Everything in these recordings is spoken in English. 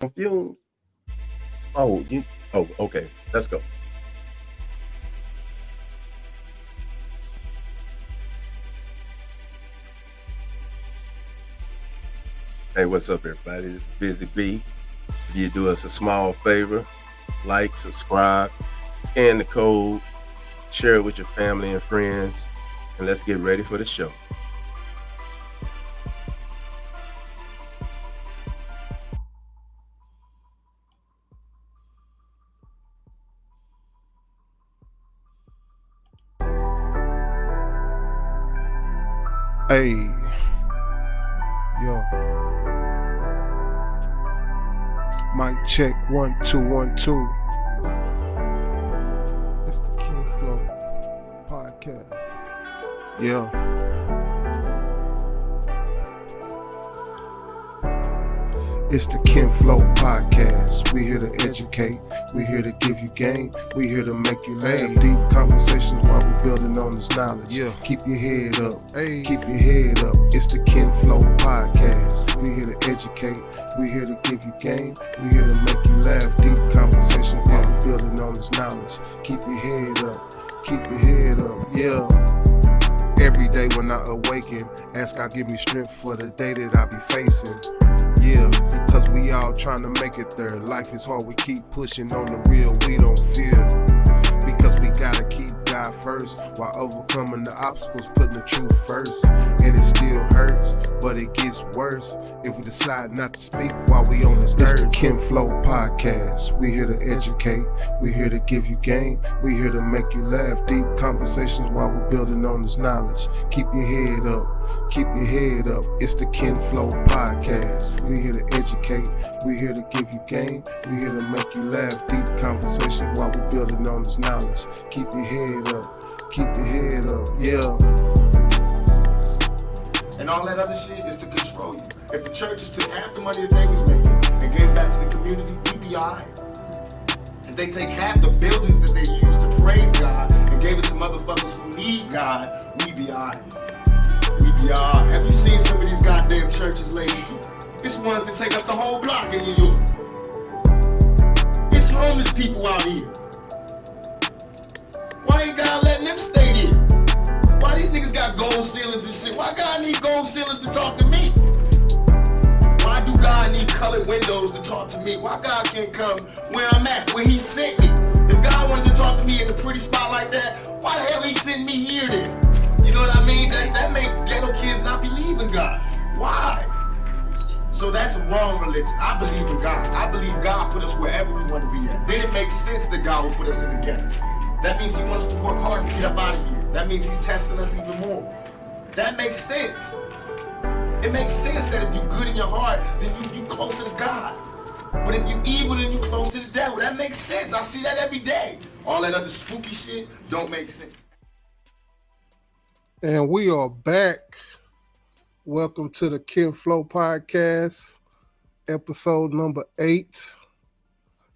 Confused. Oh, okay. Let's go. Hey, what's up, everybody? This is Busy B. If you do us a small favor, like, subscribe, scan the code, share it with your family and friends, and let's get ready for the show. Hey, yo, mic check 1 2 1 2. It's the Kinflow Podcast. Yeah. It's the Kinflow Podcast. We here to educate. We here to give you game. We here to make you laugh. Deep conversations while we building on this knowledge. Yeah. Keep your head up. Hey. Keep your head up. It's the Kinflow Podcast. We here to educate. We here to give you game. We here to make you laugh. Deep conversations while we building on this knowledge. Keep your head up. Keep your head up. Yeah. Every day when I awaken, ask God give me strength for the day that I be facing. Yeah, because we all trying to make it there. Life is hard, we keep pushing on the real, we don't fear. Because we gotta keep God first, while overcoming the obstacles, putting the truth first. And it still hurts, but it gets worse if we decide not to speak while we on this earth. It's the Kinflow Podcast. We here to educate, we here to give you game, we here to make you laugh. Deep conversations while we building on this knowledge. Keep your head up, keep your head up. It's the Kinflow Podcast. We here to educate, we here to give you game, we here to make you laugh. Deep conversations while we building on this knowledge. Keep your head up, keep your head up, yeah. And all that other shit is to control you. If the churches took half the money that they was making and gave it back to the community, we'd be alright. If they take half the buildings that they use to praise God and gave it to motherfuckers who need God, we'd be alright. We'd be alright. Have you seen some of these goddamn churches lately? It's ones that take up the whole block in New York. It's homeless people out here. Why ain't God letting them stay there? Why these niggas got gold ceilings and shit? Why God need gold ceilings to talk to me? Why do God need colored windows to talk to me? Why God can't come where I'm at, where he sent me? If God wanted to talk to me in a pretty spot like that, why the hell he sent me here then? You know what I mean? That make ghetto kids not believe in God. Why? So that's a wrong religion. I believe in God. I believe God put us wherever we want to be at. Then it makes sense that God will put us in the ghetto. That means he wants us to work hard to get up out of here. That means he's testing us even more. That makes sense. It makes sense that if you're good in your heart, then you closer to God. But if you're evil, then you're close to the devil. That makes sense. I see that every day. All that other spooky shit don't make sense. And we are back. Welcome to the Kinflow Podcast, episode number 8.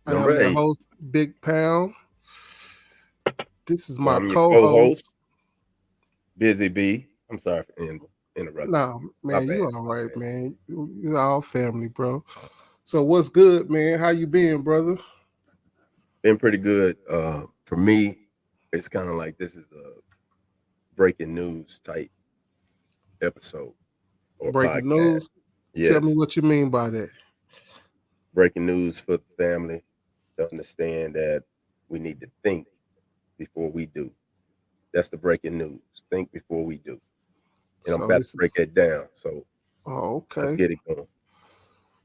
I am your host, Big Pound. This is my co-host, Busy B. I'm sorry for interrupting. Nah, man, you all right, man. You're all family, bro. So what's good, man? How you been, brother? Been pretty good. For me, it's kind of like this is a breaking news type episode. Or breaking podcast. News? Yes. Tell me what you mean by that. Breaking news for the family to understand that we need to think before we do. That's the breaking news. Think before we do. And I'm about to break that down. So okay. Let's get it going.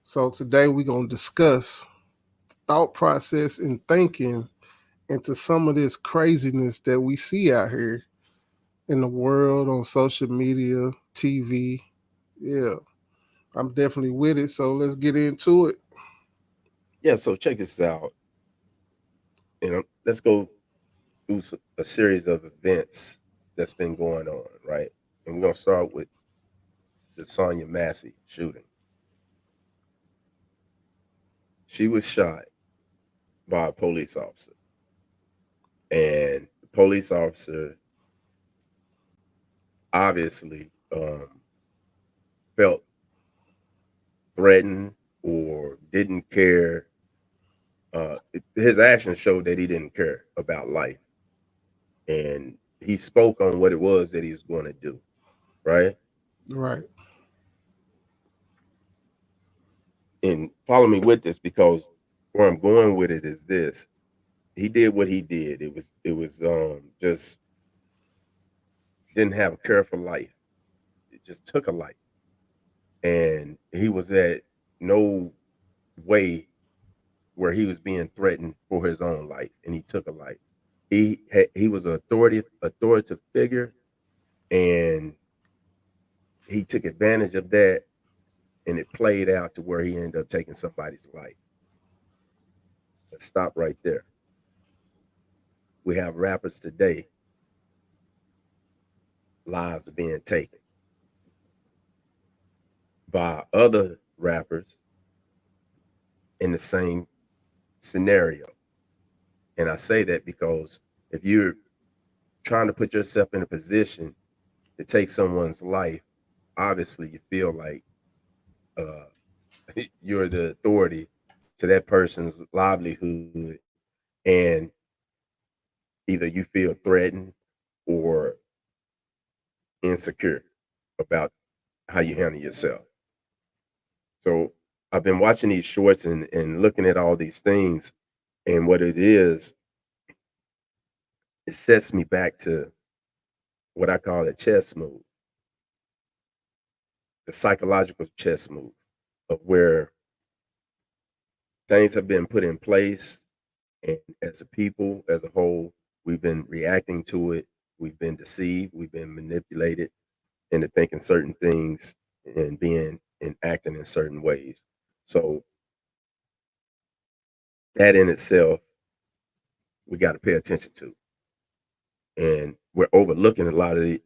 So today we're going to discuss thought process and thinking into some of this craziness that we see out here in the world, on social media, TV. Yeah, I'm definitely with it. So let's get into it. Yeah, so check this out. Let's go through a series of events that's been going on, right? And we're going to start with the Sonia Massey shooting. She was shot by a police officer. And the police officer obviously felt threatened, or didn't care. His actions showed that he didn't care about life, and he spoke on what it was that he was going to do. Right, Right. and follow me with this, because where I'm going with it is this: he did what he did. It was just didn't have a care for life. It just took a life, and he was at no way where he was being threatened for his own life, and he took a life. He was an authoritative figure, and he took advantage of that, and it played out to where he ended up taking somebody's life. Let's stop right there. We have rappers today, lives are being taken by other rappers in the same scenario. And I say that because if you're trying to put yourself in a position to take someone's life, obviously you feel like uh, you're the authority to that person's livelihood, and either you feel threatened or insecure about how you handle yourself. So I've been watching these shorts and looking at all these things, and what it sets me back to what I call a chess move, the psychological chess move, of where things have been put in place, and as a people, as a whole, we've been reacting to it. We've been deceived. We've been manipulated into thinking certain things and being and acting in certain ways. So that in itself, we got to pay attention to, and we're overlooking a lot of the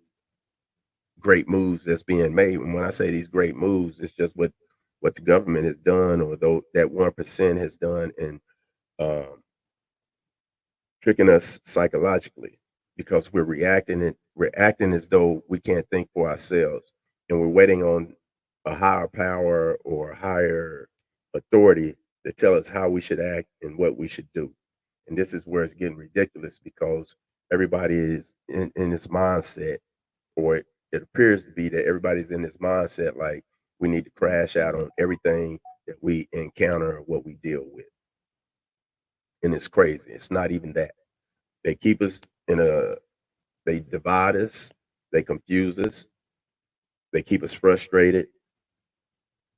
great moves that's being made. And when I say these great moves, it's just what the government has done, or though that 1% has done, and um, tricking us psychologically, because we're acting as though we can't think for ourselves, and we're waiting on a higher power or a higher authority to tell us how we should act and what we should do. And this is where it's getting ridiculous, because everybody is in this mindset, or it appears to be that everybody's in this mindset like we need to crash out on everything that we encounter or what we deal with. And it's crazy. It's not even that. They keep us in a they divide us, they confuse us, they keep us frustrated,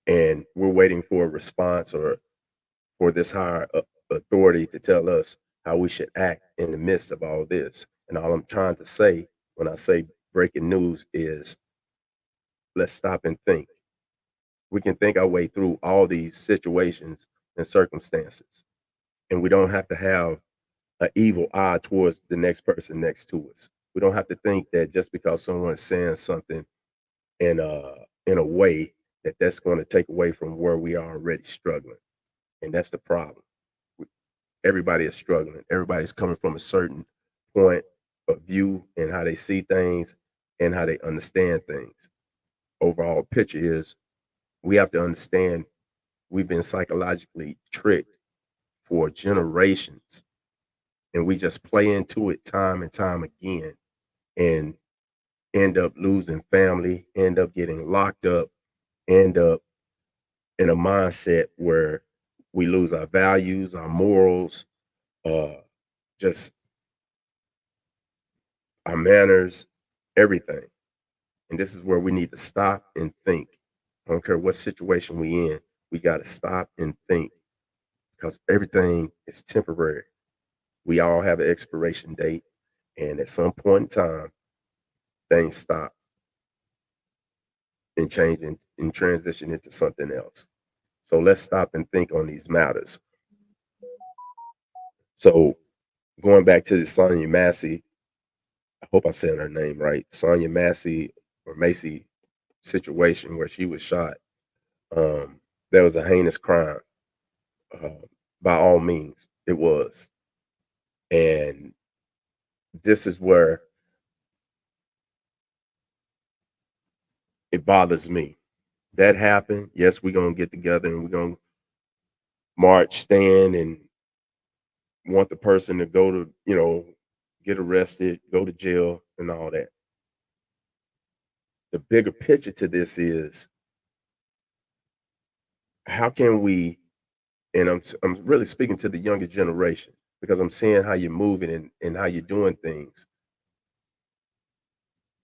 and we're waiting for a response, or for this higher authority to tell us how we should act in the midst of all this. And all I'm trying to say when I say breaking news is, let's stop and think. We can think our way through all these situations and circumstances, and we don't have to have an evil eye towards the next person next to us. We don't have to think that just because someone's saying something in a way that that's going to take away from where we are already struggling. And that's the problem. Everybody is struggling. Everybody's coming from a certain point of view and how they see things and how they understand things. Overall picture is, we have to understand we've been psychologically tricked for generations, and we just play into it time and time again, and end up losing family, end up getting locked up, end up in a mindset where we lose our values, our morals, uh, just our manners, everything. And this is where we need to stop and think. I don't care what situation we in, we got to stop and think, because everything is temporary. We all have an expiration date, and at some point in time, things stop and change and transition into something else. So let's stop and think on these matters. So going back to the Sonya Massey, I hope I said her name right, Sonya Massey or Macy situation where she was shot. That was a heinous crime. Uh, by all means, it was. And this is where it bothers me. That happened. Yes, we're gonna get together and we're gonna march, stand, and want the person to go to, get arrested, go to jail, and all that. The bigger picture to this is how can we, and I'm really speaking to the younger generation because I'm seeing how you're moving and how you're doing things.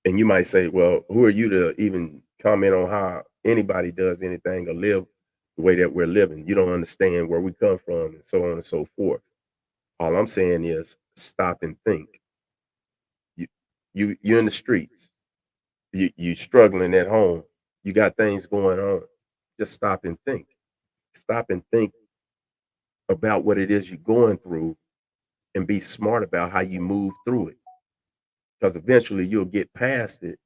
And you might say, well, who are you to even comment on how anybody does anything or live the way that we're living? You don't understand where we come from and so on and so forth. All I'm saying is stop and think. You you're in the streets. You struggling at home. You got things going on. Just stop and think. Stop and think about what it is you're going through and be smart about how you move through it. Because eventually you'll get past it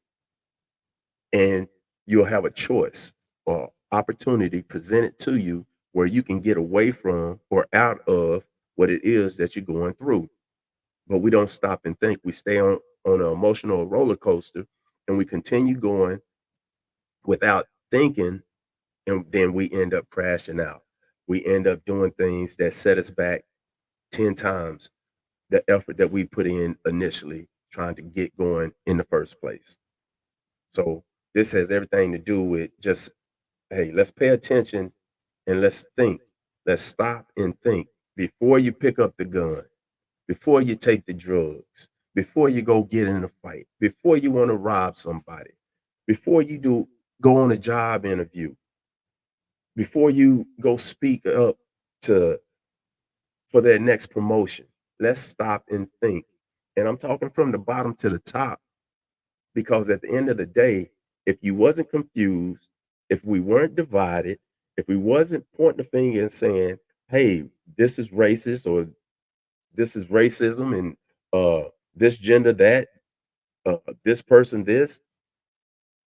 and you'll have a choice or opportunity presented to you where you can get away from or out of what it is that you're going through. But we don't stop and think. We stay on an emotional roller coaster and we continue going without thinking, and then we end up crashing out. We end up doing things that set us back 10 times the effort that we put in initially trying to get going in the first place. So this has everything to do with just, hey, let's pay attention and let's think. Let's stop and think before you pick up the gun, before you take the drugs, before you go get in a fight, before you want to rob somebody, before you go on a job interview, before you go speak up to for that next promotion. Let's stop and think. And I'm talking from the bottom to the top because at the end of the day, if you wasn't confused, if we weren't divided, if we wasn't pointing the finger and saying, "Hey, this is racist," or "This is racism," and this gender that, this person this,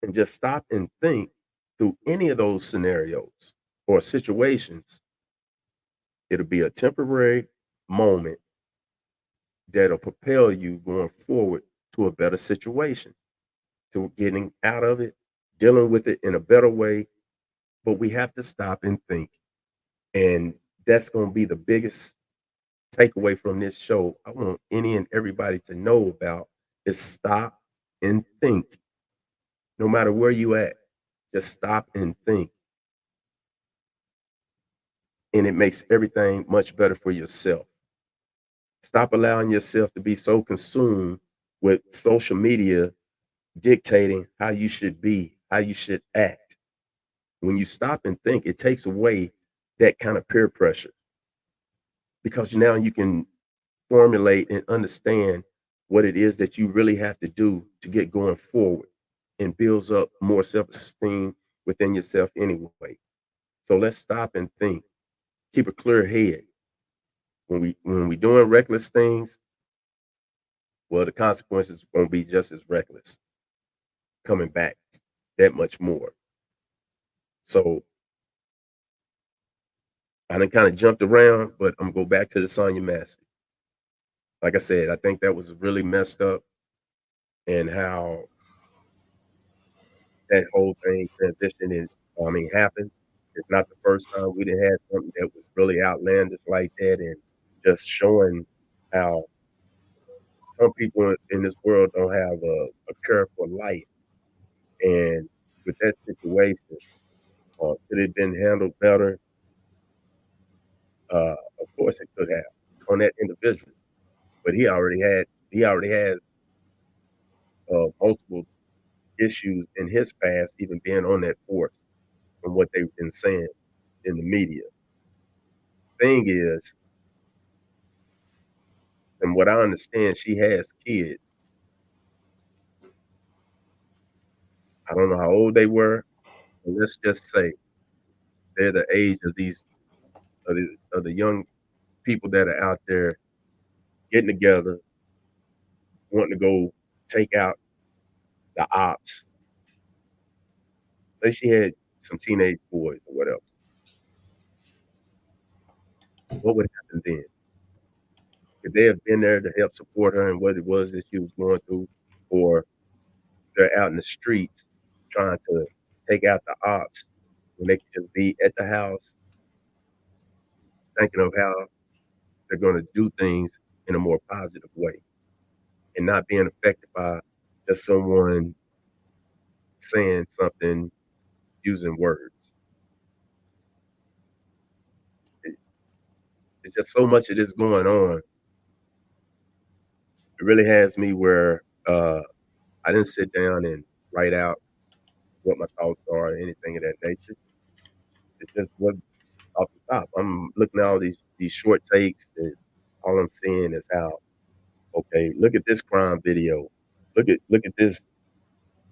and just stop and think through any of those scenarios or situations, it'll be a temporary moment that'll propel you going forward to a better situation, to getting out of it, dealing with it in a better way. But we have to stop and think. And that's going to be the biggest takeaway from this show. I want any and everybody to know about is stop and think. No matter where you at, just stop and think. And it makes everything much better for yourself. Stop allowing yourself to be so consumed with social media dictating how you should be, how you should act. When you stop and think, it takes away that kind of peer pressure because now you can formulate and understand what it is that you really have to do to get going forward and builds up more self-esteem within yourself anyway. So let's stop and think. Keep a clear head. When we doing reckless things, well, the consequences won't be just as reckless coming back that much more. So I done kind of jumped around, but I'm gonna go back to the Sonya Massey. Like I said, I think that was really messed up and how that whole thing transitioned and happened. It's not the first time we done had something that was really outlandish like that and just showing how some people in this world don't have a care for life. And with that situation, could it have been handled better? Of course it could have on that individual. But he already has multiple issues in his past, even being on that force from what they've been saying in the media. Thing is, from what I understand, she has kids. I don't know how old they were, but let's just say they're the age of these of the young people that are out there getting together, wanting to go take out the ops. Say she had some teenage boys or whatever. What would happen then? Could they have been there to help support her and what it was that she was going through, or they're out in the streets trying to take out the ops when they could just be at the house thinking of how they're going to do things in a more positive way and not being affected by just someone saying something using words. It, it's just so much of this going on. It really has me where I didn't sit down and write out what my thoughts are or anything of that nature. It's just what off the top. I'm looking at all these short takes, and all I'm seeing is how, okay, look at this crime video, look at this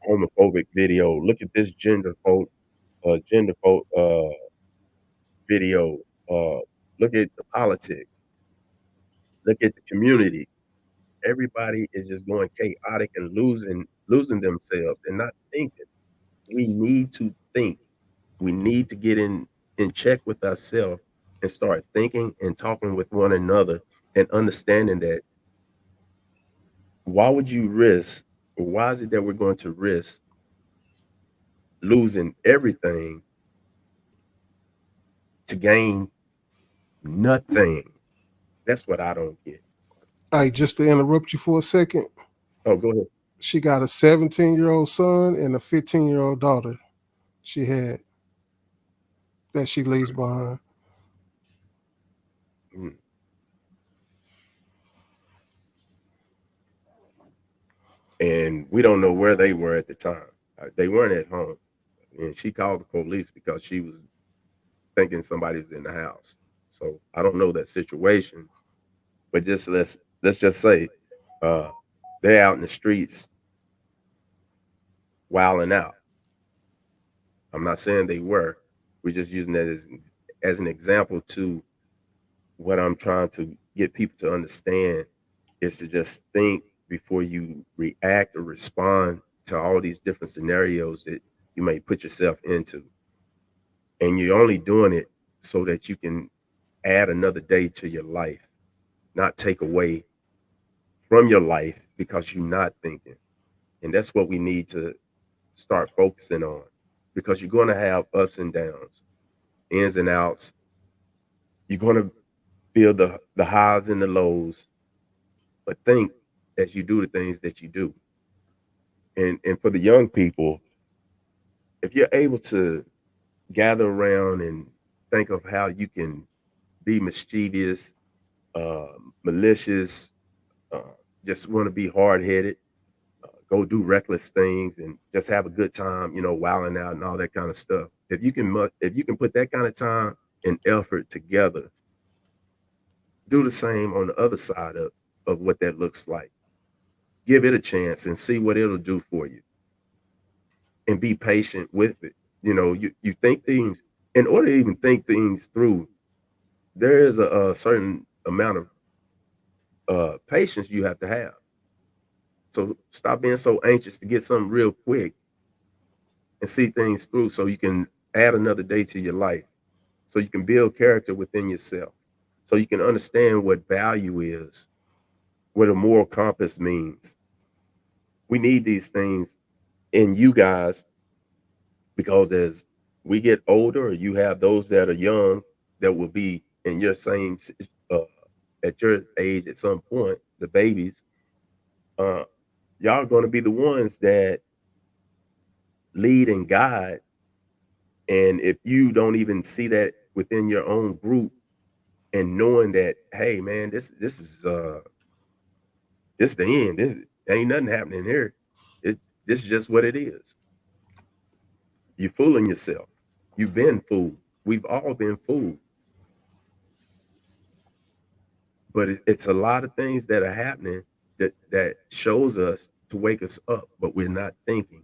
homophobic video, look at this gender video, uh, look at the politics, look at the community. Everybody is just going chaotic and losing themselves and not thinking. We need to think. We need to get in check with ourselves and start thinking and talking with one another and understanding that why would you risk, or why is it that we're going to risk losing everything to gain nothing? That's what I don't get. Hey, just to interrupt you for a second, Oh, go ahead. she got a 17-year-old son and a 15-year-old daughter she had that she leaves behind. Mm. And we don't know where they were at the time. They weren't at home. And she called the police because she was thinking somebody was in the house. So I don't know that situation, but just let's just say uh, they're out in the streets wilding out. I'm not saying they were. We're just using that as an example to what I'm trying to get people to understand is to just think before you react or respond to all these different scenarios that you may put yourself into. And you're only doing it so that you can add another day to your life, not take away from your life because you're not thinking. And that's what we need to start focusing on because you're going to have ups and downs, ins and outs. You're going to feel the highs and the lows, but think as you do the things that you do. And for the young people, if you're able to gather around and think of how you can be mischievous, uh, malicious, uh, just want to be hard headed, go do reckless things, and just have a good time, wilding out and all that kind of stuff. If you can put that kind of time and effort together, do the same on the other side of what that looks like. Give it a chance and see what it'll do for you, and be patient with it. You think things in order to even think things through. There is a certain amount of patience you have to have. So stop being so anxious to get something real quick and see things through so you can add another day to your life, so you can build character within yourself, so you can understand what value is, what a moral compass means. We need these things in you guys because as we get older, or you have those that are young that will be in your same uh, at your age at some point, the babies, uh, y'all are going to be the ones that lead and guide. And if you don't even see that within your own group and knowing that, hey man, this the end. This ain't nothing happening here. This is just what it is. You're fooling yourself. You've been fooled. We've all been fooled. But it's a lot of things that are happening that shows us to wake us up, but we're not thinking.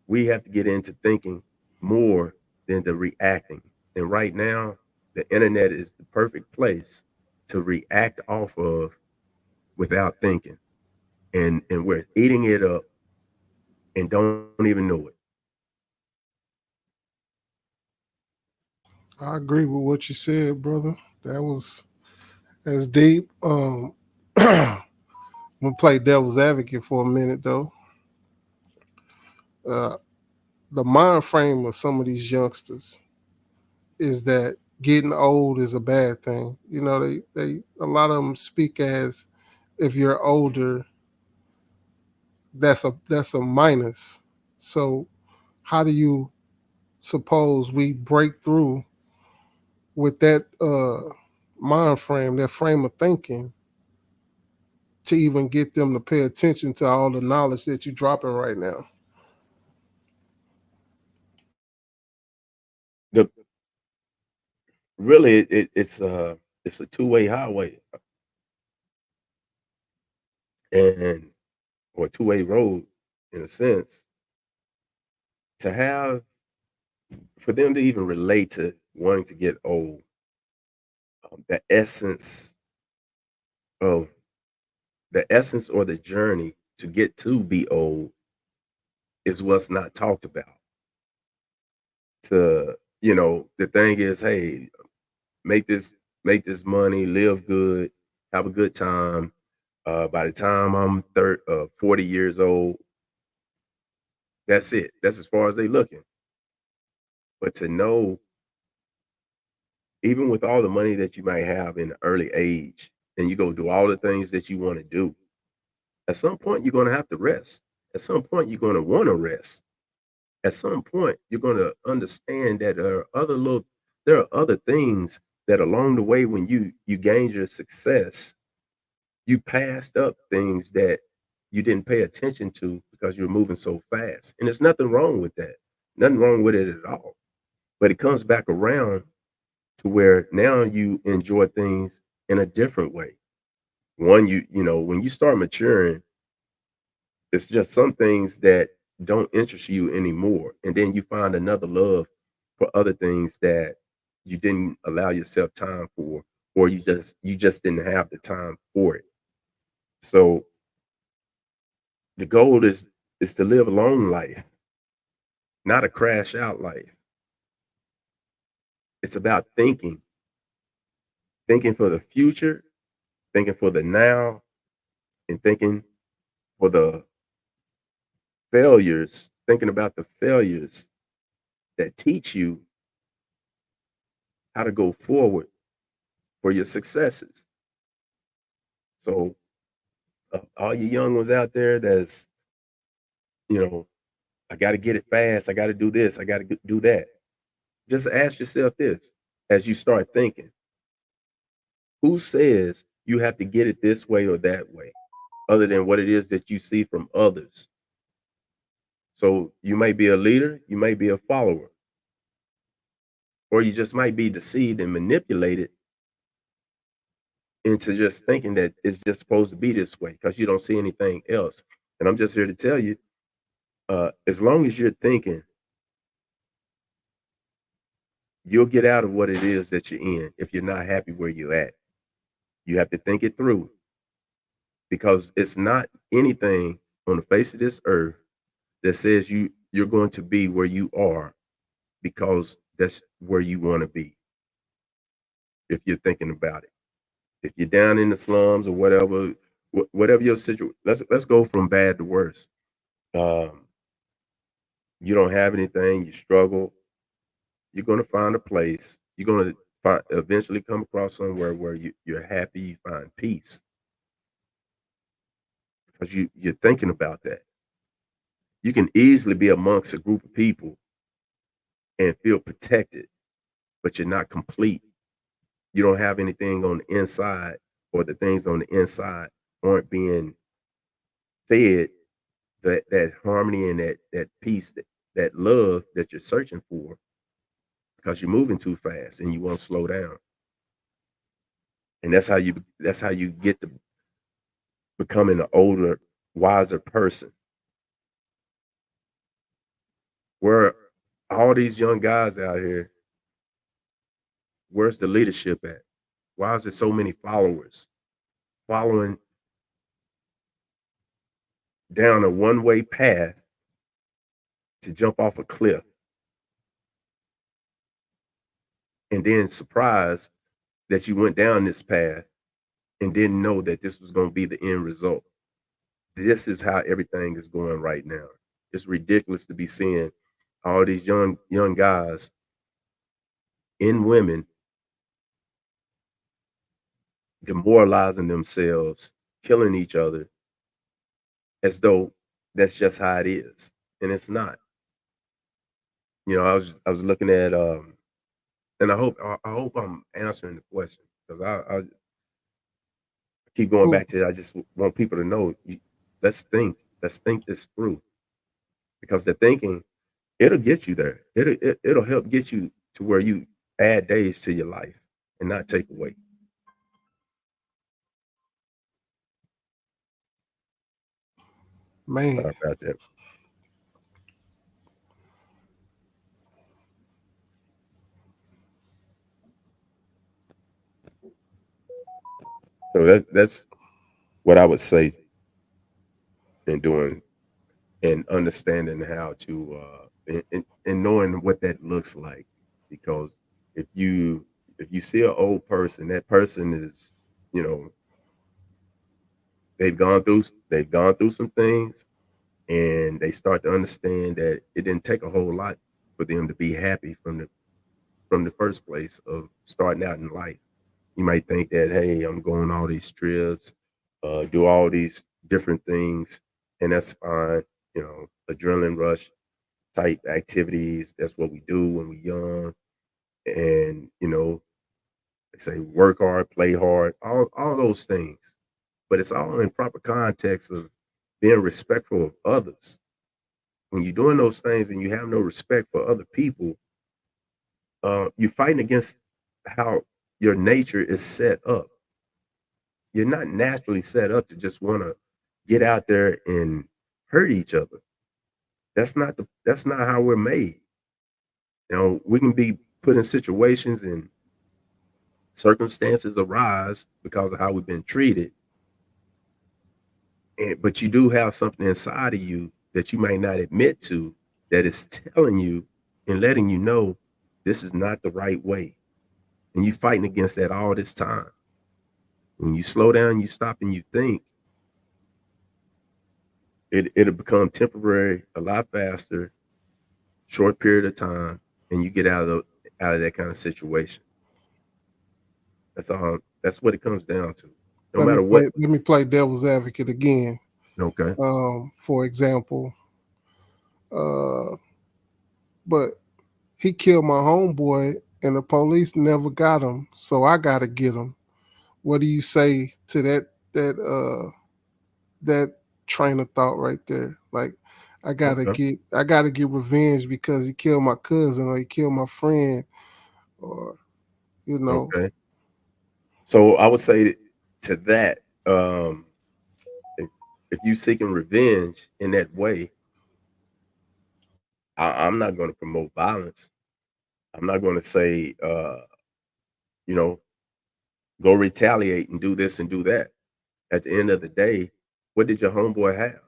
We have to get into thinking more than the reacting. And right now, the internet is the perfect place to react off of without thinking. And we're eating it up and don't even know it. I agree with what you said, brother. That's deep. I'm gonna play devil's advocate for a minute though. Uh, the mind frame of some of these youngsters is that getting old is a bad thing. You know, they a lot of them speak as if you're older, that's a minus. So how do you suppose we break through with that mind frame, that frame of thinking, to even get them to pay attention to all the knowledge that you're dropping right now? The really it's a two-way highway and or two-way road in a sense to have for them to even relate to wanting to get old. The essence of the essence or the journey to get to be old is what's not talked about. To the thing is, hey, make this make this money, live good, have a good time. By the time I'm 40 years old, that's it. That's as far as they looking. But to know, even with all the money that you might have in the early age, and you go do all the things that you want to do, at some point you're going to have to rest. At some point you're going to want to rest. At some point you're going to understand that there are other things that along the way when you gained your success, you passed up things that you didn't pay attention to because you're moving so fast. And there's nothing wrong with that. Nothing wrong with it at all. But it comes back around to where now you enjoy things in a different way. One, when you start maturing, it's just some things that don't interest you anymore. And then you find another love for other things that you didn't allow yourself time for, or you just didn't have the time for it. So the goal is to live a long life, not a crash out life. It's about thinking for the future, thinking for the now, and thinking for the failures, thinking about the failures that teach you how to go forward for your successes. So, all you young ones out there you know, I got to get it fast. I got to do this. I got to do that. Just ask yourself this as you start thinking: who says you have to get it this way or that way, other than what it is that you see from others? So you may be a leader, you may be a follower, or you just might be deceived and manipulated into just thinking that it's just supposed to be this way because you don't see anything else. And I'm just here to tell you, as long as you're thinking, you'll get out of what it is that you're in if you're not happy where you're at. You have to think it through because it's not anything on the face of this earth that says you're going to be where you are because that's where you want to be if you're thinking about it. If you're down in the slums or whatever, whatever your situation, let's go from bad to worse. Um, you don't have anything, you struggle, you're going to find a place. You're going to eventually come across somewhere where you're happy, you find peace because you're thinking about that. You can easily be amongst a group of people and feel protected, but you're not complete. You don't have anything on the inside, or the things on the inside aren't being fed that harmony and that peace, that love that you're searching for because you're moving too fast and you won't slow down. And that's how you get to becoming an older, wiser person. Where all these young guys out here, where's the leadership at? Why is there so many followers following down a one-way path to jump off a cliff and then surprised that you went down this path and didn't know that this was going to be the end result? This is how everything is going right now. It's ridiculous to be seeing all these young guys and women demoralizing themselves, killing each other as though that's just how it is. And it's not. I was looking at and I hope I'm answering the question because I keep going Well, back to it. I just want people to know let's think this through because the thinking it'll get you there. It'll help get you to where you add days to your life and not take away. man, Sorry about that. So that's what I would say in doing and understanding how to and knowing what that looks like because if you if you see an old person, that person is, you know, they've gone through some things and they start to understand that it didn't take a whole lot for them to be happy from the first place of starting out in life. You might think that, hey, I'm going all these trips, do all these different things, and that's fine. Adrenaline rush type activities. That's what we do when we're young. And, they say work hard, play hard, all those things. But it's all in proper context of being respectful of others. When you're doing those things and you have no respect for other people, you're fighting against how your nature is set up. You're not naturally set up to just want to get out there and hurt each other. That's not how we're made. We can be put in situations and circumstances arise because of how we've been treated. But you do have something inside of you that you might not admit to that is telling you and letting you know this is not the right way. And you fighting against that all this time. When you slow down, you stop and you think, it'll become temporary a lot faster, short period of time, and you get out of that kind of situation. That's all. That's what it comes down to. No matter what. let me play devil's advocate again. Okay. For example, uh, but he killed my homeboy, and the police never got him, so I gotta get him. What do you say to that train of thought right there? Like, Okay. I gotta get revenge because he killed my cousin or he killed my friend, or you know, Okay. So I would say to that, if, if you seeking revenge in that way, I'm not going to promote violence. I'm not going to say, you know, go retaliate and do this and do that. At the end of the day, what did your homeboy have?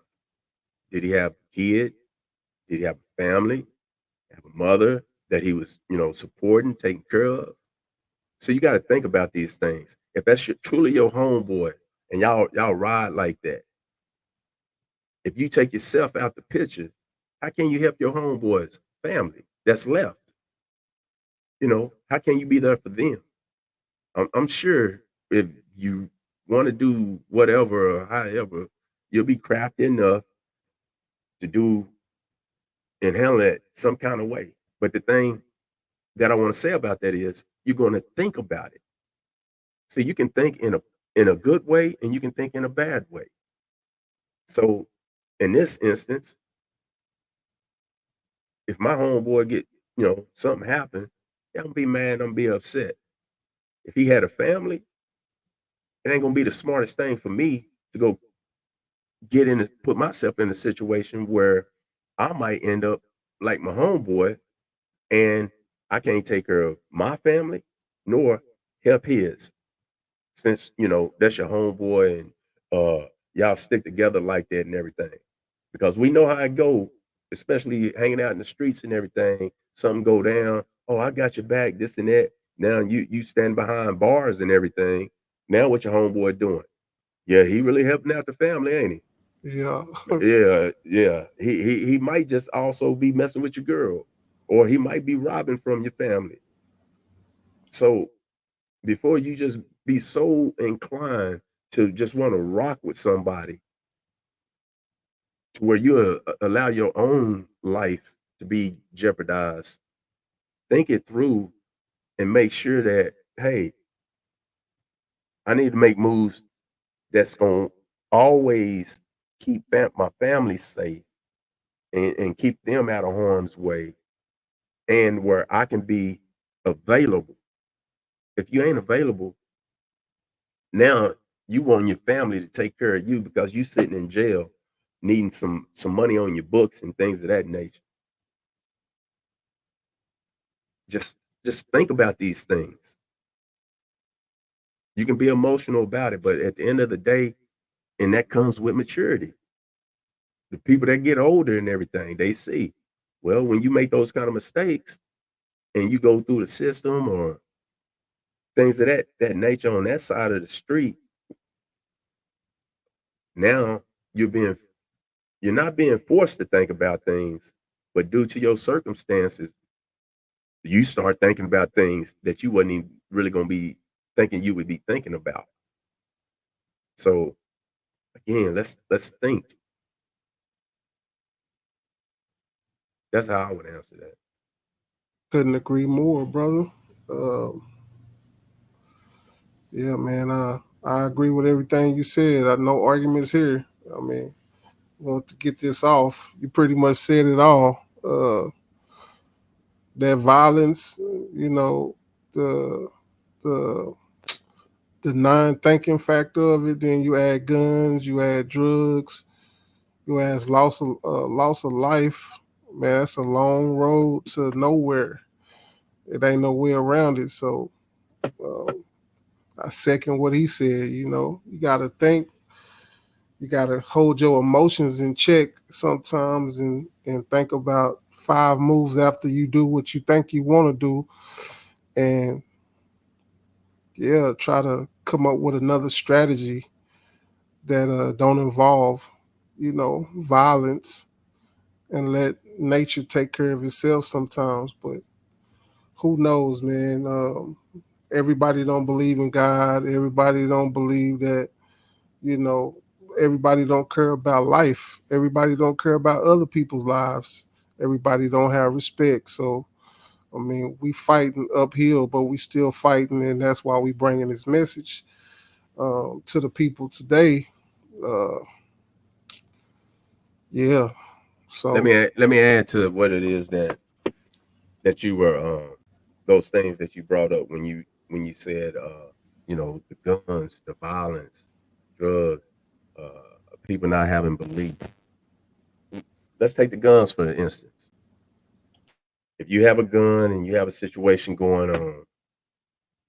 Did he have a kid? Did he have a family? Have a mother that he was, supporting, taking care of? So you got to think about these things. If that's truly your homeboy and y'all ride like that, if you take yourself out the picture, how can you help your homeboys family that's left? How can you be there for them? I'm sure if you want to do whatever or however, you'll be crafty enough to do and handle it some kind of way. But the thing that I want to say about that is you're going to think about it. So you can think in a good way and you can think in a bad way. So in this instance, if my homeboy get, something happen, yeah, I'm gonna be mad, I'm gonna be upset. If he had a family, it ain't gonna be the smartest thing for me to go put myself in a situation where I might end up like my homeboy and I can't take care of my family nor help his. Since that's your homeboy and y'all stick together like that and everything. Because we know how it go, especially hanging out in the streets and everything. Something go down. Oh, I got your back. This and that. Now you stand behind bars and everything. Now what your homeboy doing? Yeah, he really helping out the family, ain't he? yeah, Yeah, yeah. He might just also be messing with your girl, or he might be robbing from your family. So before you just be so inclined to just want to rock with somebody to where you allow your own life to be jeopardized. Think it through and make sure that, hey, I need to make moves that's going to always keep my family safe and keep them out of harm's way and where I can be available. If you ain't available, now you want your family to take care of you because you sitting in jail needing some money on your books and things of that nature. Just just think about these things. You can be emotional about it, but at the end of the day, and that comes with maturity. The people that get older and everything, they see, well, when you make those kind of mistakes and you go through the system or things of that nature on that side of the street, now you're being you're not being forced to think about things, but due to your circumstances, you start thinking about things that you wasn't even really gonna be thinking you would be thinking about. So again, let's think. That's how I would answer that. Couldn't agree more, brother. Uh, yeah, man. I agree with everything you said. No arguments here. I mean, want to get this off. You pretty much said it all. That violence, you know, the the the non-thinking factor of it. Then you add guns, you add drugs, you add loss of life. Man, that's a long road to nowhere. It ain't no way around it. So um, I second what he said. You know, you got to think. You got to hold your emotions in check sometimes, and think about 5 moves after you do what you think you want to do, and yeah, try to come up with another strategy that don't involve, violence, and let nature take care of itself sometimes. But who knows, man? Everybody don't believe in God. Everybody don't believe that, you know. Everybody don't care about life. Everybody don't care about other people's lives. Everybody don't have respect. So I mean, we fighting uphill, but we still fighting, and that's why we bringing this message to the people today. Uh, yeah. So Let me add to what it is that you were those things that you brought up when you said the guns, the violence, drugs, people not having belief. Let's take the guns for instance. If you have a gun and you have a situation going on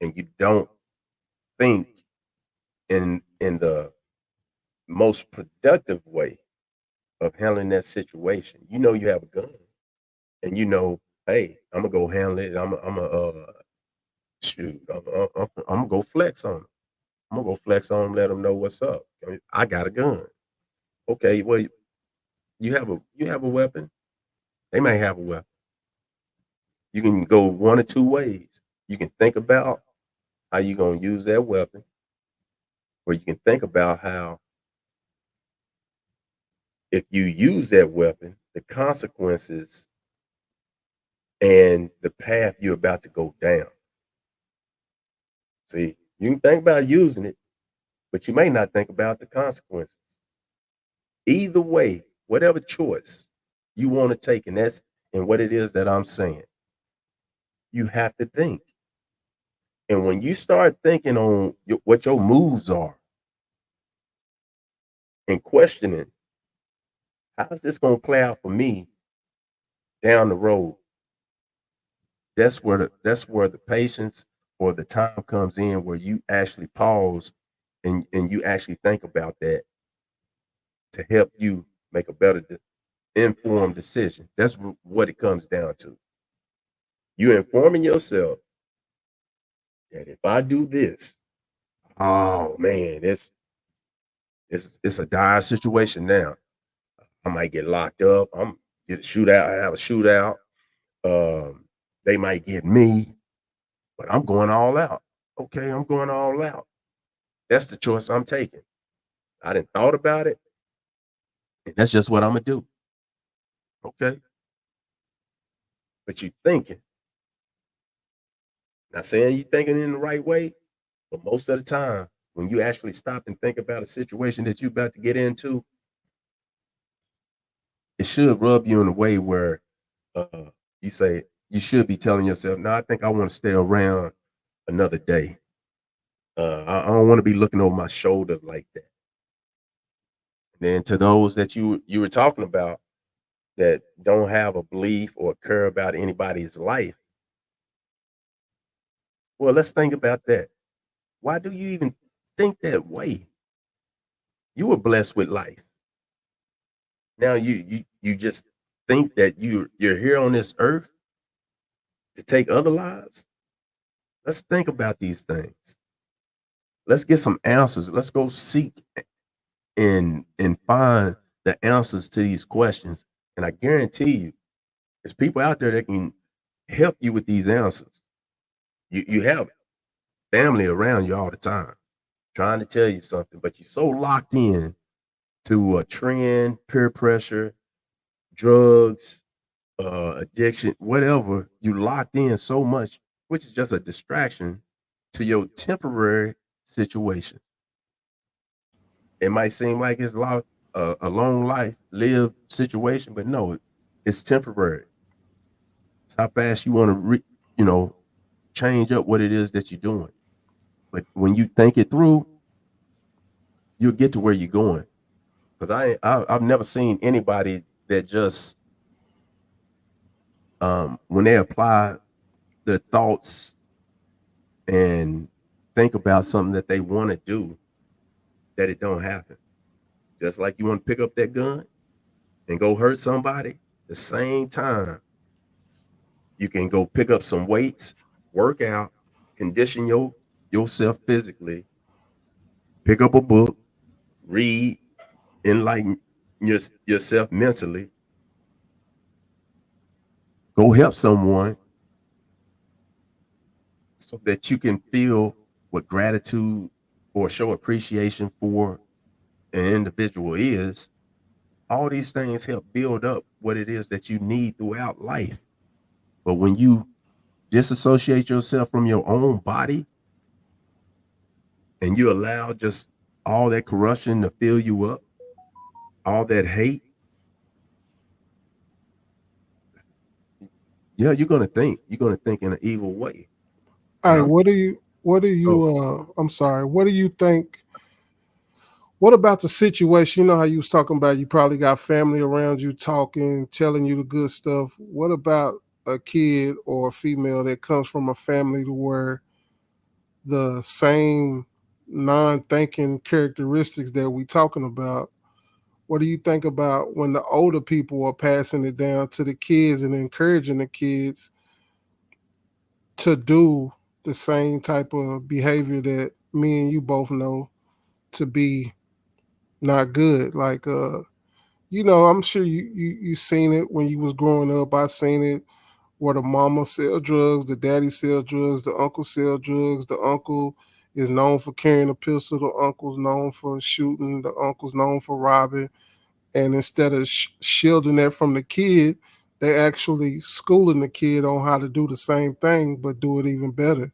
and you don't think in the most productive way of handling that situation, you have a gun and hey, I'm gonna go handle it. I'm gonna shoot. I'm gonna go flex on them. I'm gonna go flex on them. Let them know what's up. I got a gun. Okay, well, you have a weapon. They may have a weapon. You can go one or two ways. You can think about how you're gonna use that weapon, or you can think about how if you use that weapon, the consequences and the path you're about to go down. See, you can think about using it, but you may not think about the consequences. Either way, whatever choice you want to take, and what it is that I'm saying, you have to think. And when you start thinking on what your moves are and questioning, how's this going to play out for me down the road? That's where the patience or the time comes in where you actually pause and you actually think about that to help you make a better informed decision. That's what it comes down to. You informing yourself that if I do this, oh man, it's a dire situation now. I might get locked up. I'm get a shootout. I have a shootout. Um, they might get me, but I'm going all out. Okay, I'm going all out. That's the choice I'm taking. I didn't thought about it, and that's just what I'm gonna do. Okay, but you thinking, not saying you thinking in the right way, but most of the time, when you actually stop and think about a situation that you're about to get into, it should rub you in a way where you say you should be telling yourself, "No, I think I want to stay around another day. I don't want to be looking over my shoulders like that." And then to those that you were talking about that don't have a belief or care about anybody's life, well, let's think about that. Why do you even think that way? You were blessed with life. Now you just think that you're here on this earth to take other lives. Let's think about these things. Let's get some answers. Let's go seek and find the answers to these questions. And I guarantee you, there's people out there that can help you with these answers. You have family around you all the time trying to tell you something, but you're so locked in to a trend, peer pressure, drugs, addiction, whatever. You locked in so much, which is just a distraction to your temporary situation. It might seem like it's a long life lived situation, but no, it's temporary. It's how fast you want to, you know, change up what it is that you're doing. But when you think it through, you'll get to where you're going. Because I've never seen anybody that just when they apply their thoughts and think about something that they want to do, that it don't happen. Just like you want to pick up that gun and go hurt somebody, the same time you can go pick up some weights, work out, condition yourself physically, pick up a book, read, enlighten yourself mentally, go help someone so that you can feel what gratitude or show appreciation for an individual is. All these things help build up what it is that you need throughout life. But when you disassociate yourself from your own body and you allow just all that corruption to fill you up, all that hate, yeah, you're gonna think in an evil way. And Hey, I'm what do oh, you I'm sorry, what do you think, what about the situation? You know how you was talking about you probably got family around you talking, telling you the good stuff. What about a kid or a female that comes from a family to where the same non-thinking characteristics that we talking about? What do you think about when the older people are passing it down to the kids and encouraging the kids to do the same type of behavior that me and you both know to be not good? Like I'm sure you seen it when you was growing up. I seen it where the mama sell drugs, the daddy sell drugs, the uncle sell drugs. The uncle is known for carrying a pistol. The uncle's known for shooting. The uncle's known for robbing. And instead of shielding that from the kid, they actually schooling the kid on how to do the same thing, but do it even better.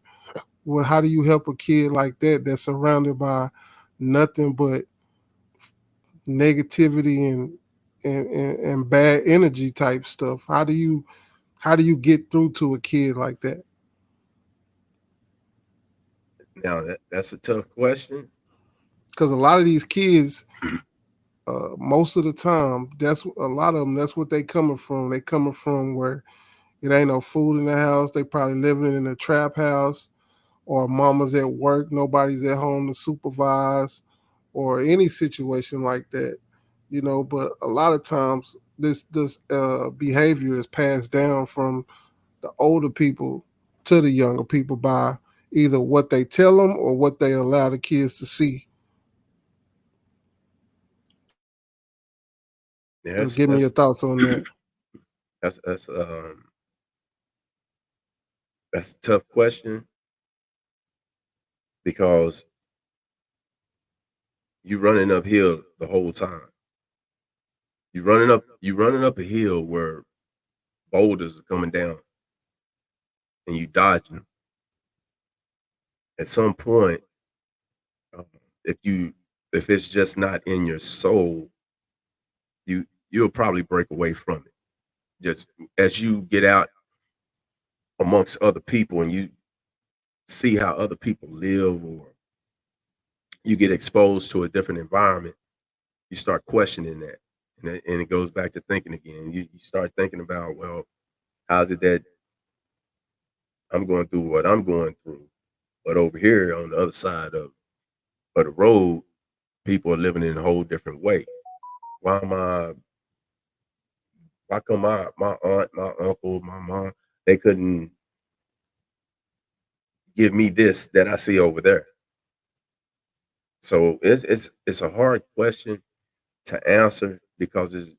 Well, how do you help a kid like that that's surrounded by nothing but negativity and bad energy type stuff? How do you get through to a kid like that? now that's a tough question. Because a lot of these kids, most of the time, that's a lot of them. That's what they coming from. They coming from where it ain't no food in the house. They probably living in a trap house, or mama's at work. Nobody's at home to supervise, or any situation like that. But a lot of times this behavior is passed down from the older people to the younger people by either what they tell them or what they allow the kids to see. Yeah, So give me your thoughts on that. that's that's a tough question. because you running uphill the whole time. You running up a hill where boulders are coming down and you dodging them. At some point, uh, if you if it's just not in your soul, you'll probably break away from it. Just as you get out amongst other people and you see how other people live, or you get exposed to a different environment, you start questioning that. And it goes back to thinking again. You start thinking about, well, how's it that I'm going through what I'm going through, but over here on the other side of the road, people are living in a whole different way. Why am I? Why come my aunt, my uncle, my mom, they couldn't give me this that I see over there? So it's a hard question to answer because it's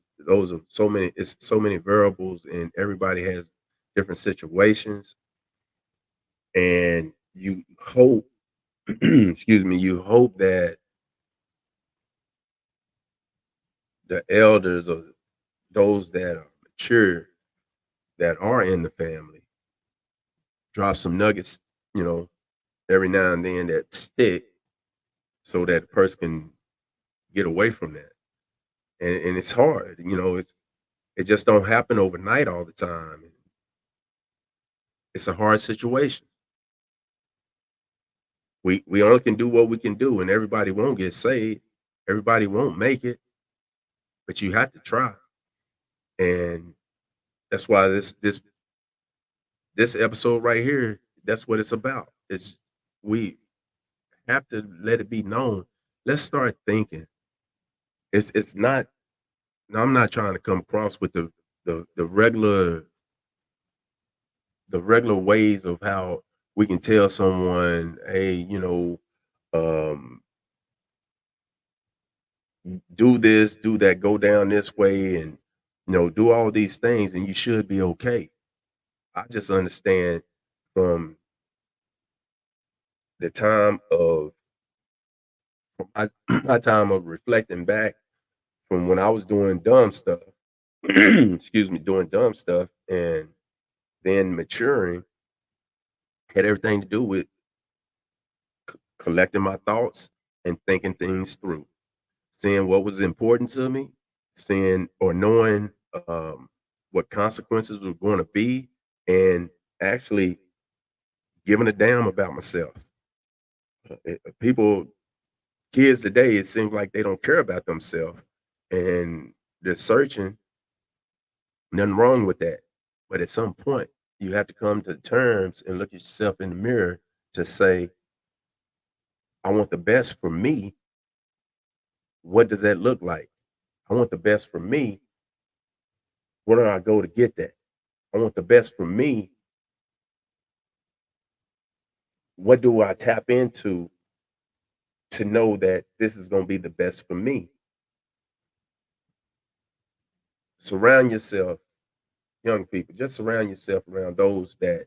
so many variables and everybody has different situations, and you hope excuse me, you hope that the elders or those that are mature that are in the family drop some nuggets, you know, every now and then that stick so that the person can get away from that. And it's hard, it just don't happen overnight all the time. It's a hard situation. We only can do what we can do, and everybody won't get saved. Everybody won't make it, but you have to try. And that's why this episode right here, that's what it's about. It's we have to let it be known. Let's start thinking. It's not. No, I'm not trying to come across with the regular ways of how we can tell someone, hey, um, do this, do that, go down this way, and do all these things, and you should be okay. I just understand from the time of from my, my time of reflecting back from when I was doing dumb stuff, excuse me, doing dumb stuff, and then maturing had everything to do with collecting my thoughts and thinking things through, seeing what was important to me, seeing or knowing what consequences were going to be, and actually giving a damn about myself. People, kids today, it seems like they don't care about themselves, and they're searching. Nothing wrong with that, but at some point, you have to come to terms and look at yourself in the mirror to say, "I want the best for me." What does that look like? I want the best for me. Where do I go to get that? I want the best for me. What do I tap into to know that this is going to be the best for me? Surround yourself, young people, just surround yourself around those that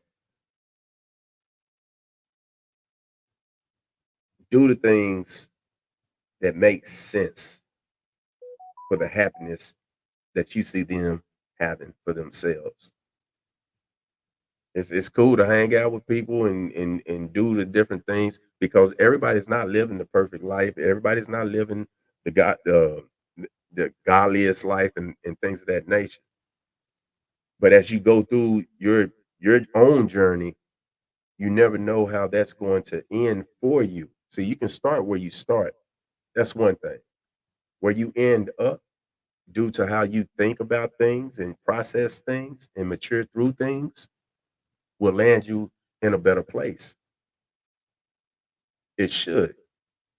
do the things that make sense for the happiness that you see them having for themselves. It's cool to hang out with people and do the different things because everybody's not living the perfect life. Everybody's not living the god the godliest life and things of that nature. But as you go through your own journey, you never know how that's going to end for you. So you can start where you start. That's one thing. Where you end up due to how you think about things and process things and mature through things will land you in a better place. It should.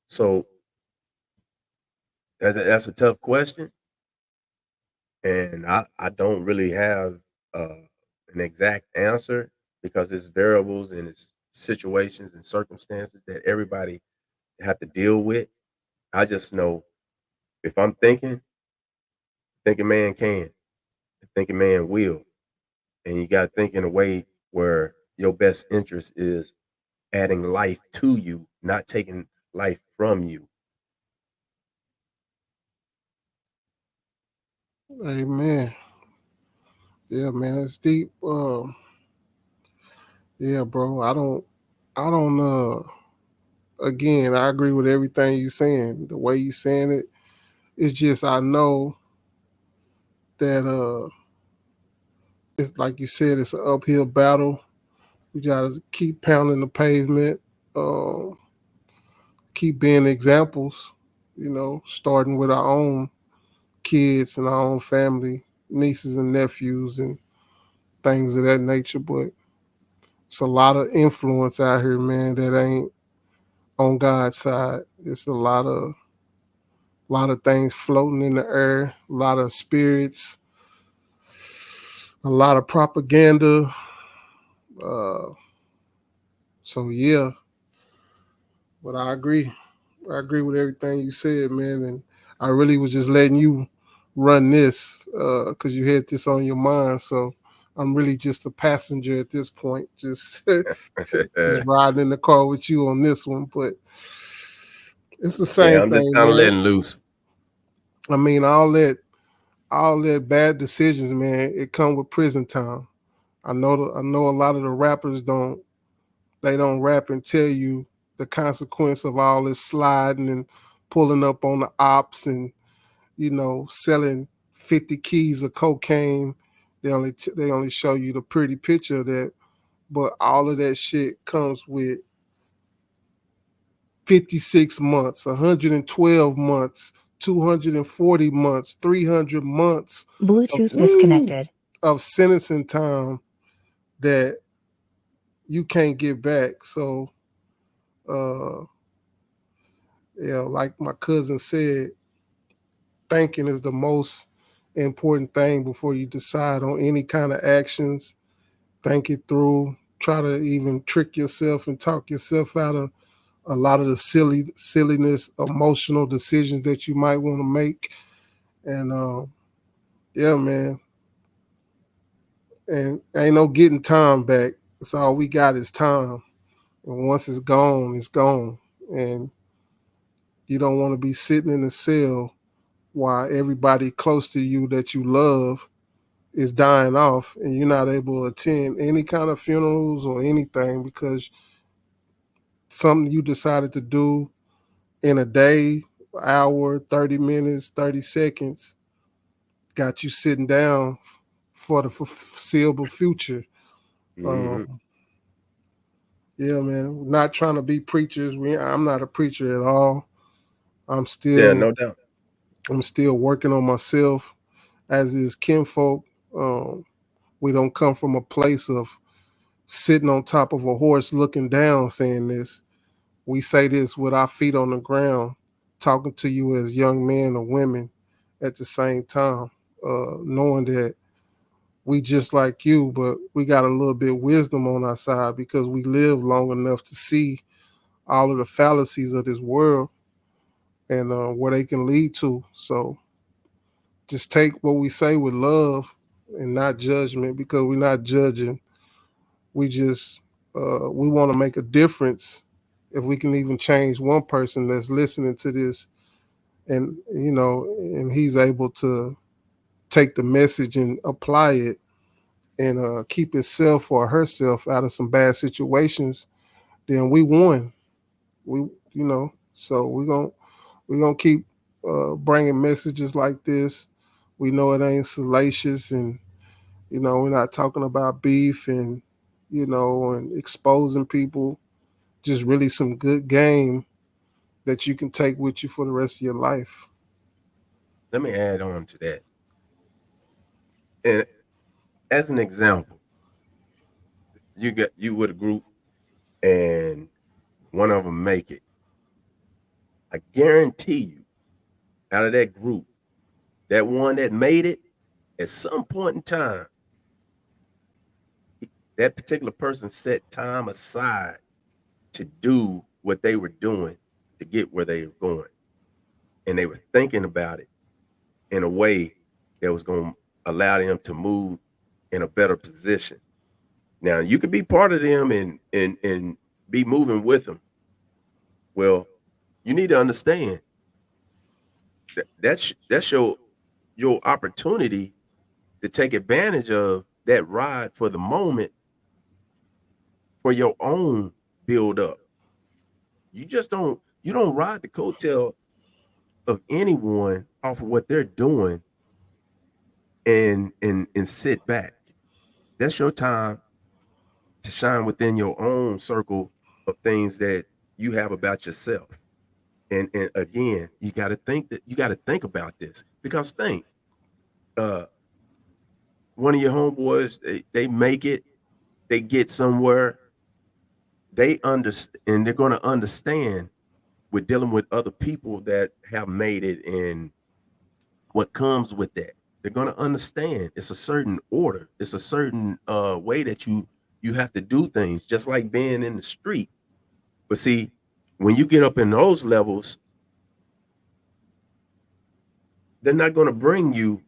So that's a tough question, and I don't really have an exact answer because it's variables and it's situations and circumstances that everybody have to deal with. I just know if I'm thinking man can, thinking man will, and you got to think in a way where your best interest is adding life to you, not taking life from you. Amen. Yeah, man, it's deep. Yeah, bro. I don't. Again, I agree with everything you saying. The way you saying it, it's just I know that it's like you said, it's an uphill battle. We gotta keep pounding the pavement. Um, keep being examples. Starting with our own kids and our own family, nieces and nephews, and things of that nature. But it's a lot of influence out here, man, that ain't on God's side. It's a lot of things floating in the air, a lot of spirits, a lot of propaganda. Uh, so yeah, but I agree. I agree with everything you said, man. And I really was just letting you run this because you had this on your mind. So I'm really just a passenger at this point, just just riding in the car with you on this one. But it's the Yeah, same I'm just thing, kind of man. letting loose. I mean, all that bad decisions, man, it come with prison time. I know a lot of the rappers don't rap and tell you the consequence of all this sliding and pulling up on the ops and selling 50 keys of cocaine. They only show you the pretty picture of that, but all of that shit comes with 56 months, 112 months, 240 months, 300 months of, Bluetooth disconnected. of sentencing time that you can't get back. So, uh, yeah, like my cousin said, thinking is the most important thing before you decide on any kind of actions. Think it through. Try to even trick yourself and talk yourself out of a lot of the silliness, emotional decisions that you might want to make. And yeah, man. And ain't no getting time back. That's all we got is time. And once it's gone, it's gone. And you don't want to be sitting in a cell while everybody close to you that you love is dying off and you're not able to attend any kind of funerals or anything because something you decided to do in a day, hour, 30 minutes, 30 seconds got you sitting down for the foreseeable future. Hmm. Um, yeah, man. Not trying to be preachers. I'm not a preacher at all. I'm Yeah, still no doubt. I'm still working on myself, as is kinfolk. Um, we don't come from a place of sitting on top of a horse looking down saying this. We say this with our feet on the ground, talking to you as young men or women at the same time, knowing that we just like you, but we got a little bit of wisdom on our side because we live long enough to see all of the fallacies of this world and where they can lead to. So just take what we say with love and not judgment because we're not judging. We just we want to make a difference. If we can even change one person that's listening to this, and he's able to take the message and apply it and keep himself or herself out of some bad situations, then we won. So we're gonna keep bringing messages like this. We know it ain't salacious, and we're not talking about beef and and exposing people. Just really some good game that you can take with you for the rest of your life. Let me add on to that. And as an example, you with a group and one of them make it. I guarantee you, out of that group, that one that made it, at some point in time, that particular person set time aside to do what they were doing to get where they were going. And they were thinking about it in a way that was going to allow them to move in a better position. Now, you could be part of them and be moving with them. Well, you need to understand that that's your opportunity to take advantage of that ride for the moment for your own build up. You don't ride the coattail of anyone off of what they're doing and sit back. That's your time to shine within your own circle of things that you have about yourself. And again, you got to think about this because think, uh, one of your homeboys, they make it, they get somewhere, they understand, and they're going to understand with dealing with other people that have made it and what comes with that. They're going to understand it's a certain order, it's a certain way that you have to do things, just like being in the street. But see, when you get up in those levels, they're not going to bring you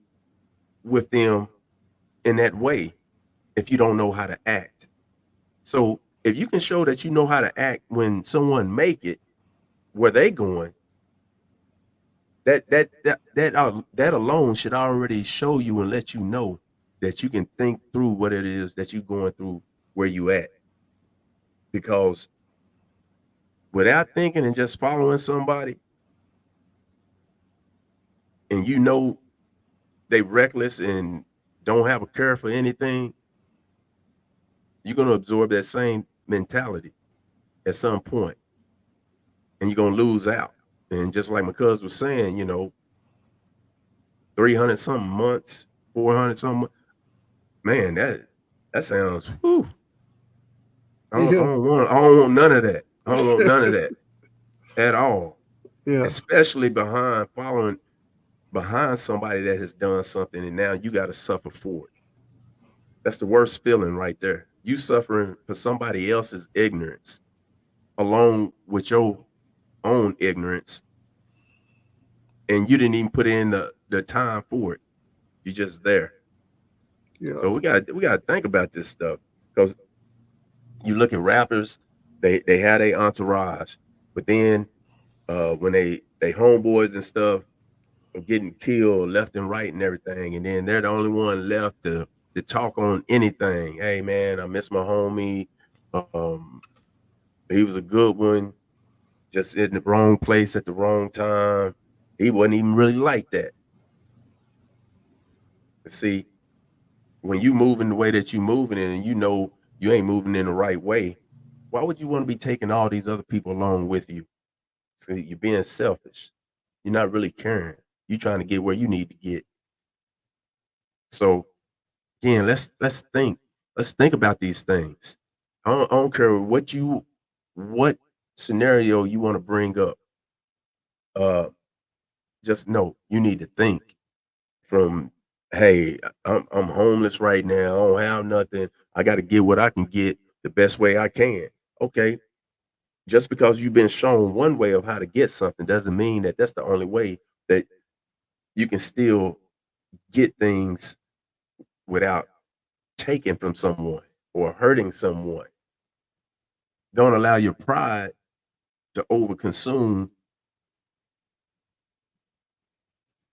with them in that way if you don't know how to act. So if you can show that you know how to act when someone make it where they going, that alone should already show you and let you know that you can think through what it is that you're going through where you at. Because without thinking and just following somebody, and you know they reckless and don't have a care for anything, you're gonna absorb that same mentality at some point, and you're gonna lose out. And just like my cousin was saying, 300 something months, 400 something, man, that sounds, whew. Yeah. I don't want none of that. I don't want none of that at all. Yeah. Especially following behind somebody that has done something and now you got to suffer for it. That's the worst feeling right there. You suffering for somebody else's ignorance along with your own ignorance, and you didn't even put in the time for it. You're just there. Yeah. So we got to think about this stuff because you look at rappers, they had a entourage, but then when they homeboys and stuff are getting killed left and right and everything, and then they're the only one left to talk on anything. Hey man, I miss my homie. Um, he was a good one, just in the wrong place at the wrong time. He wasn't even really like that. See, when you moving the way that you moving in, and you know you ain't moving in the right way, why would you want to be taking all these other people along with you? So you're being selfish. You're not really caring. You're trying to get where you need to get. So again, let's think. Let's think about these things. I don't care what scenario you want to bring up. Uh, just know you need to think from, hey, I'm homeless right now. I don't have nothing. I got to get what I can get the best way I can. Okay, just because you've been shown one way of how to get something doesn't mean that that's the only way that you can still get things without taking from someone or hurting someone. Don't allow your pride to overconsume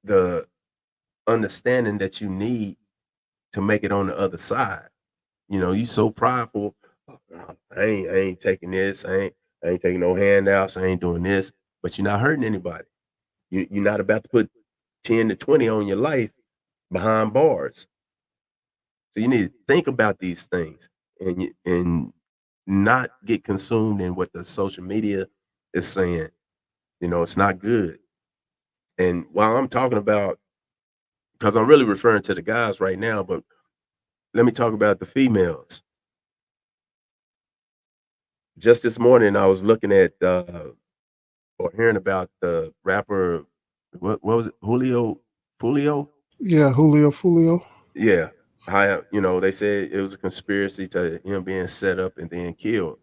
the understanding that you need to make it on the other side. You so prideful. "Oh, no, I ain't taking this. I ain't taking no handouts. I ain't doing this." But you're not hurting anybody. You're not about to put 10 to 20 on your life behind bars. So you need to think about these things and not get consumed in what the social media is saying. It's not good. And while I'm talking about, because I'm really referring to the guys right now, but let me talk about the females. Just this morning, I was looking at or hearing about the rapper. What was it? Julio? Yeah. Julio Fulio. Yeah. How, they said it was a conspiracy to him being set up and then killed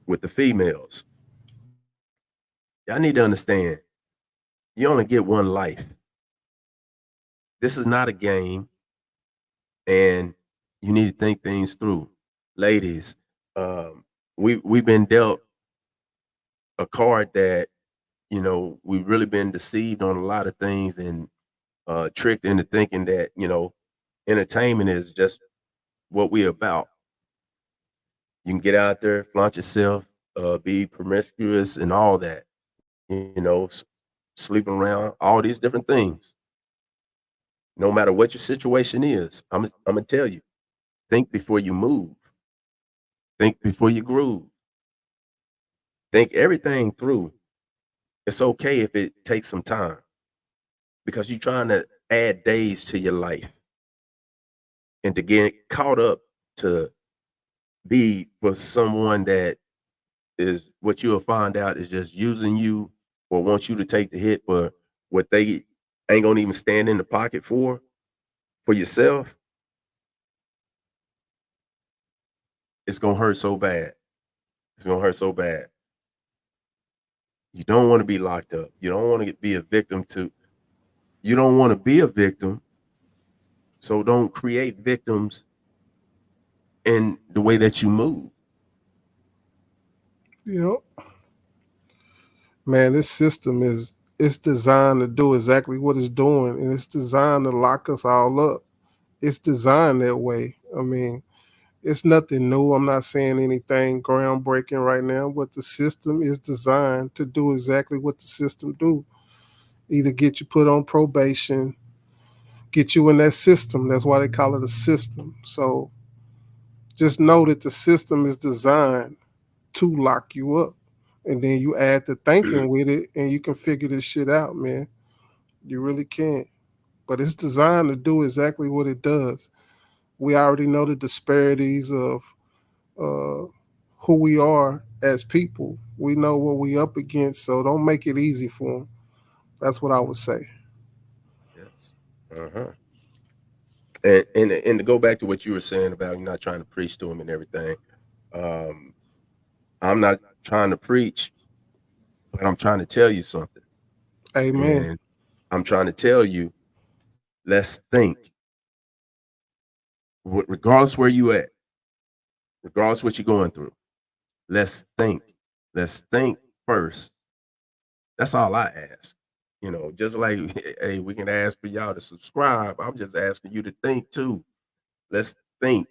with the females. Y'all need to understand, you only get one life. This is not a game, and you need to think things through. Ladies, um, we've been dealt a card that, we've really been deceived on a lot of things, and tricked into thinking that, entertainment is just what we're about. You can get out there, flaunt yourself, be promiscuous and all that, sleeping around, all these different things. No matter what your situation is, I'm gonna tell you, think before you move, think before you groove, think everything through. It's okay if it takes some time because you're trying to add days to your life and to get caught up to be for someone that is what you'll find out is just using you or wants you to take the hit for what they ain't gonna even stand in the pocket for yourself. It's gonna hurt so bad. It's gonna hurt so bad. You don't want to be locked up. You don't want to be a victim to. You don't want to be a victim. So don't create victims in the way that you move. You know, man, this system is it's designed to do exactly what it's doing, and it's designed to lock us all up. It's designed that way. I mean, it's nothing new. I'm not saying anything groundbreaking right now, but the system is designed to do exactly what the system do. Either get you put on probation, get you in that system. That's why they call it a system. So just know that the system is designed to lock you up. And then you add the thinking with it and you can figure this shit out, man. You really can. But it's designed to do exactly what it does. We already know the disparities of uh, who we are as people. We know what we up against, so don't make it easy for them. That's what I would say. Yes. Uh-huh. And to go back to what you were saying about you're not trying to preach to them and everything. Um, I'm not trying to preach, but I'm trying to tell you something. Amen. And I'm trying to tell you, let's think. Regardless where you at, regardless what you're going through, let's think. Let's think first. That's all I ask. Just like hey, we can ask for y'all to subscribe. I'm just asking you to think too. Let's think.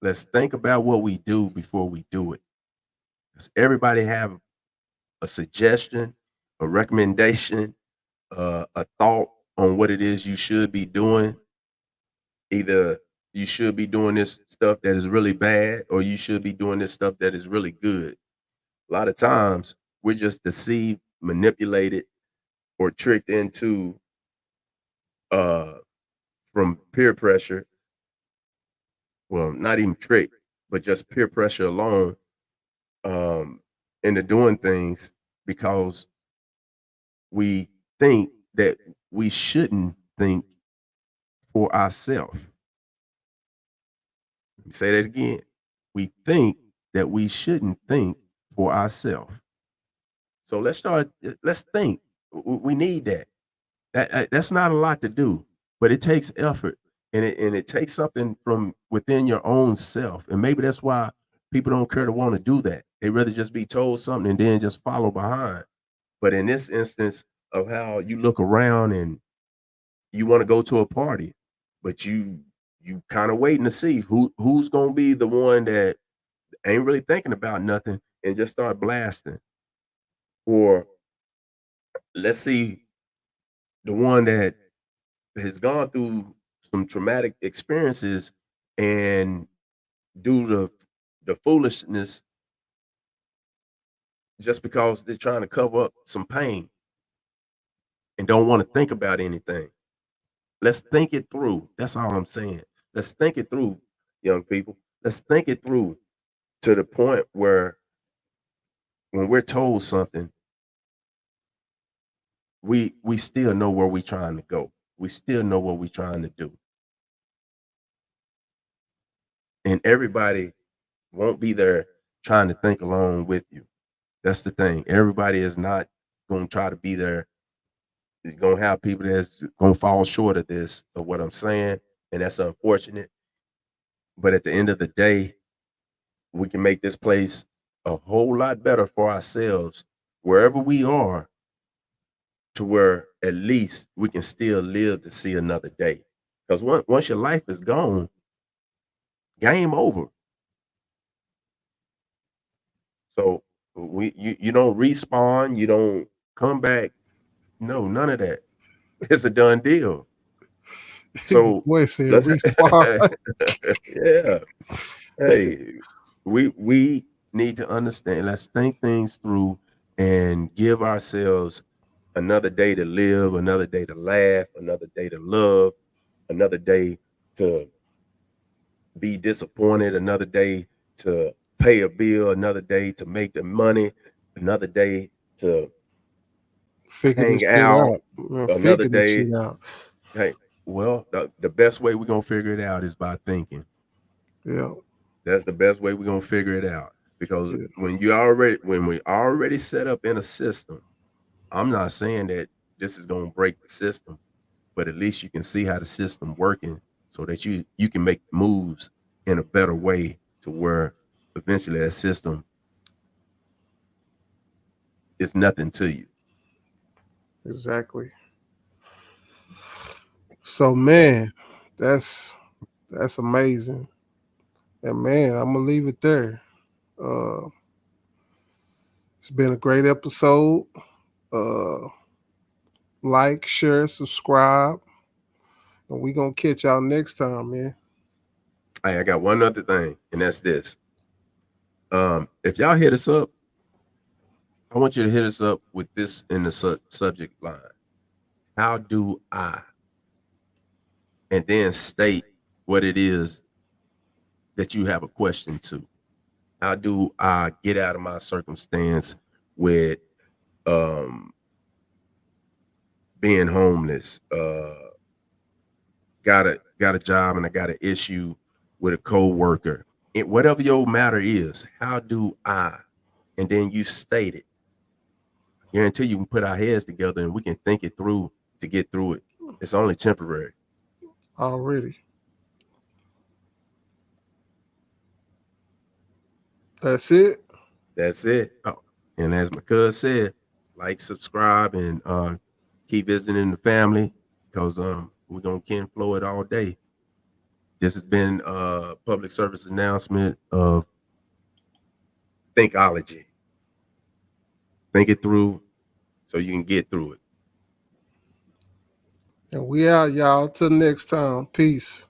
Let's think about what we do before we do it. Does everybody have a suggestion, a recommendation, a thought on what it is you should be doing? Either you should be doing this stuff that is really bad, or you should be doing this stuff that is really good. A lot of times we're just deceived, manipulated, or tricked into uh from peer pressure. Well, not even tricked, but just peer pressure alone, um, into doing things because we think that we shouldn't think for ourselves. Let me say that again. We think that we shouldn't think for ourselves. So let's start. Let's think. We need that. That's not a lot to do, but it takes effort, and it takes something from within your own self. And maybe that's why people don't care to want to do that. They rather just be told something and then just follow behind. But in this instance of how you look around and you want to go to a party, but you kind of waiting to see who's gonna be the one that ain't really thinking about nothing and just start blasting, or let's see the one that has gone through some traumatic experiences and do the foolishness just because they're trying to cover up some pain and don't want to think about anything. Let's think it through. That's all I'm saying. Let's think it through, young people. Let's think it through to the point where when we're told something, we still know where we're trying to go. We still know what we're trying to do. And everybody won't be there trying to think along with you. That's the thing. Everybody is not going to try to be there. You're going to have people that's going to fall short of this, of what I'm saying. And that's unfortunate. But at the end of the day, we can make this place a whole lot better for ourselves wherever we are, to where at least we can still live to see another day. Because once your life is gone, game over. So you don't respawn, you don't come back. No, none of that. It's a done deal. So Boy said let's respawn. yeah. Hey, we need to understand. Let's think things through and give ourselves another day to live, another day to laugh, another day to love, another day to be disappointed, another day to pay a bill, another day to make the money, another day to Figure this hang shit out, out. Man, another figure this day. shit out. Hey, well, the best way we're gonna figure it out is by thinking. Yeah. That's the best way we're gonna figure it out. Because Yeah. when we already set up in a system, I'm not saying that this is gonna break the system, but at least you can see how the system working so that you can make moves in a better way to where eventually that system is nothing to you. Exactly. So man, that's amazing. And man, I'm gonna leave it there. Uh it's been a great episode. Uh like, share, subscribe, and we gonna catch y'all next time, man. Hey, I got one other thing, and that's this. If y'all hit us up, I want you to hit us up with this in the subject line. How do I? And then state what it is that you have a question to. How do I get out of my circumstance with um, being homeless? Got a job and I got an issue with a coworker. Whatever your matter is, how do I? And then you state it. Guarantee you can put our heads together and we can think it through to get through it. It's only temporary. Already. That's it. That's it. Oh, and as my cousin said, like, subscribe, and keep visiting the family, because we're gonna Kinflow it all day. This has been a public service announcement of Thinkology. Think it through so you can get through it. And we out, y'all. Till next time. Peace.